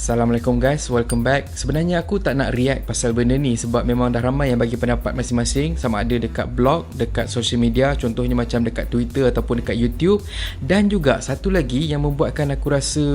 Assalamualaikum guys, welcome back. Sebenarnya aku tak nak react pasal benda ni sebab memang dah ramai yang bagi pendapat masing-masing, sama ada dekat blog, dekat social media, contohnya macam dekat Twitter ataupun dekat YouTube. Dan juga satu lagi yang membuatkan aku rasa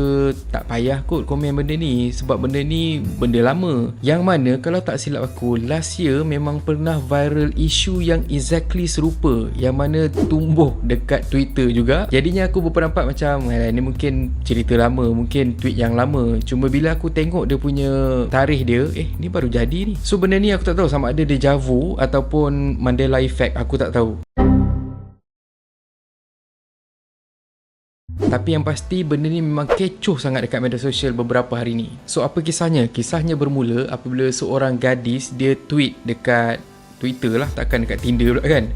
tak payah kot komen benda ni, sebab benda ni benda lama. Yang mana kalau tak silap aku, last year memang pernah viral isu yang exactly serupa, yang mana tumbuh dekat Twitter juga. Jadinya aku berpendapat macam ni mungkin cerita lama, mungkin tweet yang lama. Cuma bila aku tengok dia punya tarikh dia, ni baru jadi ni. So benda ni aku tak tahu sama ada deja vu ataupun Mandela Effect, aku tak tahu. Tapi yang pasti benda ni memang kecoh sangat dekat media sosial beberapa hari ni. So apa kisahnya? Kisahnya bermula apabila seorang gadis dia tweet dekat Twitter lah, takkan dekat Tinder pula kan,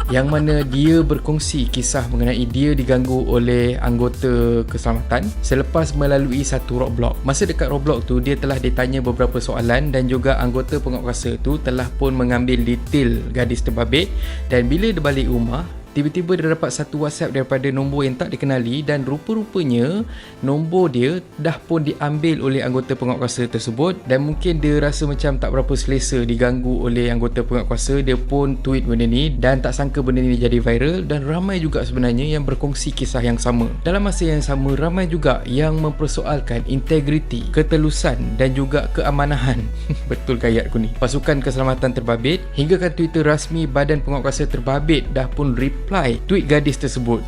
yang mana dia berkongsi kisah mengenai dia diganggu oleh anggota keselamatan selepas melalui satu roadblock. Masa dekat roadblock tu, dia telah ditanya beberapa soalan dan juga anggota penguatkuasa tu telah pun mengambil detail gadis terbabit. Dan bila dia balik rumah, tiba-tiba dia dapat satu WhatsApp daripada nombor yang tak dikenali, dan rupa-rupanya nombor dia dah pun diambil oleh anggota penguatkuasa tersebut. Dan mungkin dia rasa macam tak berapa selesa diganggu oleh anggota penguatkuasa, dia pun tweet benda ni dan tak sangka benda ni jadi viral. Dan ramai juga sebenarnya yang berkongsi kisah yang sama. Dalam masa yang sama, ramai juga yang mempersoalkan integriti, ketelusan dan juga keamanahan betul ke ayatku ni, pasukan keselamatan terbabit, hingga kan Twitter rasmi Badan Penguatkuasa Terbabit dah pun reply tweet gadis tersebut.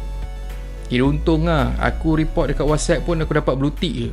Kira untung lah aku report dekat WhatsApp pun aku dapat blue tick je.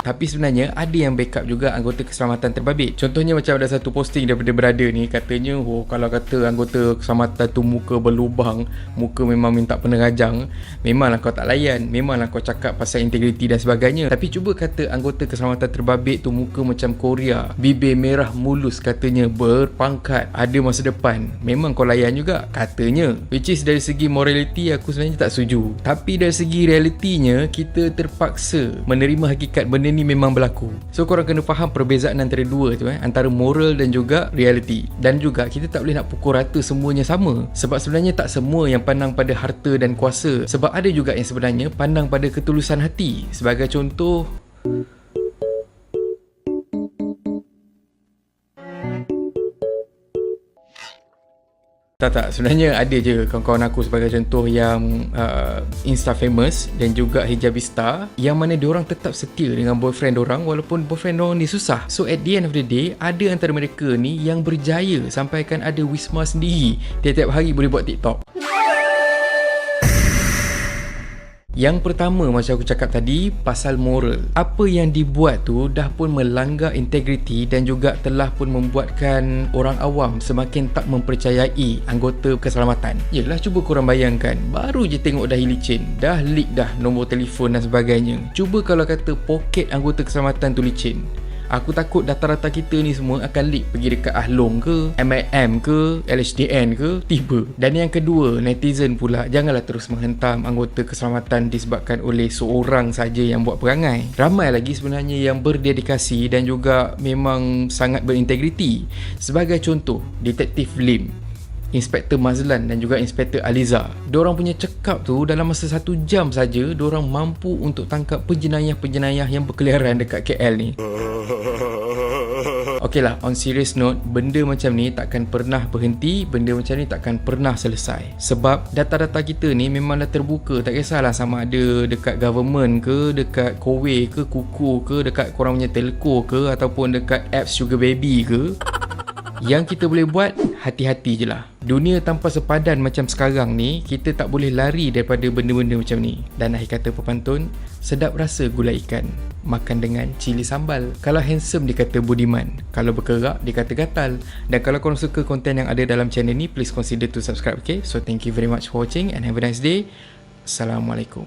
Tapi sebenarnya ada yang backup juga anggota keselamatan terbabit. Contohnya macam ada satu posting daripada brother ni, katanya kalau kata anggota keselamatan tu muka berlubang, muka memang minta penerajang, memanglah kau tak layan, memanglah kau cakap pasal integriti dan sebagainya. Tapi cuba kata anggota keselamatan terbabit tu muka macam Korea, bibir merah mulus, katanya berpangkat, ada masa depan, memang kau layan juga katanya. Which is dari segi morality aku sebenarnya tak setuju. Tapi dari segi realitinya, kita terpaksa menerima hakikat benda ni memang berlaku. So korang kena faham perbezaan antara dua tu, antara moral dan juga reality. Dan juga kita tak boleh nak pukul rata semuanya sama, sebab sebenarnya tak semua yang pandang pada harta dan kuasa. Sebab ada juga yang sebenarnya pandang pada ketulusan hati. Sebagai contoh, Tak, sebenarnya ada je kawan-kawan aku sebagai contoh yang Insta famous dan juga hijabista, yang mana diorang tetap setia dengan boyfriend diorang walaupun boyfriend diorang ni susah. So at the end of the day, ada antara mereka ni yang berjaya sampaikan ada wisma sendiri, tiap-tiap hari boleh buat TikTok. Yang pertama, macam aku cakap tadi, pasal moral. Apa yang dibuat tu dah pun melanggar integriti dan juga telah pun membuatkan orang awam semakin tak mempercayai anggota keselamatan. Yelah, cuba korang bayangkan, baru je tengok dah licin, dah leak dah nombor telefon dan sebagainya. Cuba kalau kata poket anggota keselamatan tu licin, aku takut data-data kita ni semua akan leak pergi dekat Ahlong ke, MIM ke, LHDN ke, tiba. Dan yang kedua, netizen pula janganlah terus menghentam anggota keselamatan disebabkan oleh seorang saja yang buat perangai. Ramai lagi sebenarnya yang berdedikasi dan juga memang sangat berintegriti. Sebagai contoh, Detektif Lim, Inspektor Mazlan dan juga Inspektor Aliza. Diorang punya cekap tu dalam masa 1 jam saja, diorang mampu untuk tangkap penjenayah-penjenayah yang berkeliaran dekat KL ni. Okey lah, on serious note, benda macam ni takkan pernah berhenti, benda macam ni takkan pernah selesai. Sebab data-data kita ni memang dah terbuka, tak kisahlah sama ada dekat government ke, dekat Kowe ke, Kuku ke, dekat korang punya telco ke, ataupun dekat apps Sugar Baby ke. Yang kita boleh buat, hati-hati je lah. Dunia tanpa sepadan macam sekarang ni, kita tak boleh lari daripada benda-benda macam ni. Dan akhir kata pepantun, sedap rasa gulai ikan, makan dengan cili sambal. Kalau handsome dikata budiman, kalau berkerak dikata gatal. Dan kalau korang suka konten yang ada dalam channel ni, please consider to subscribe, okay? So thank you very much for watching and have a nice day. Assalamualaikum.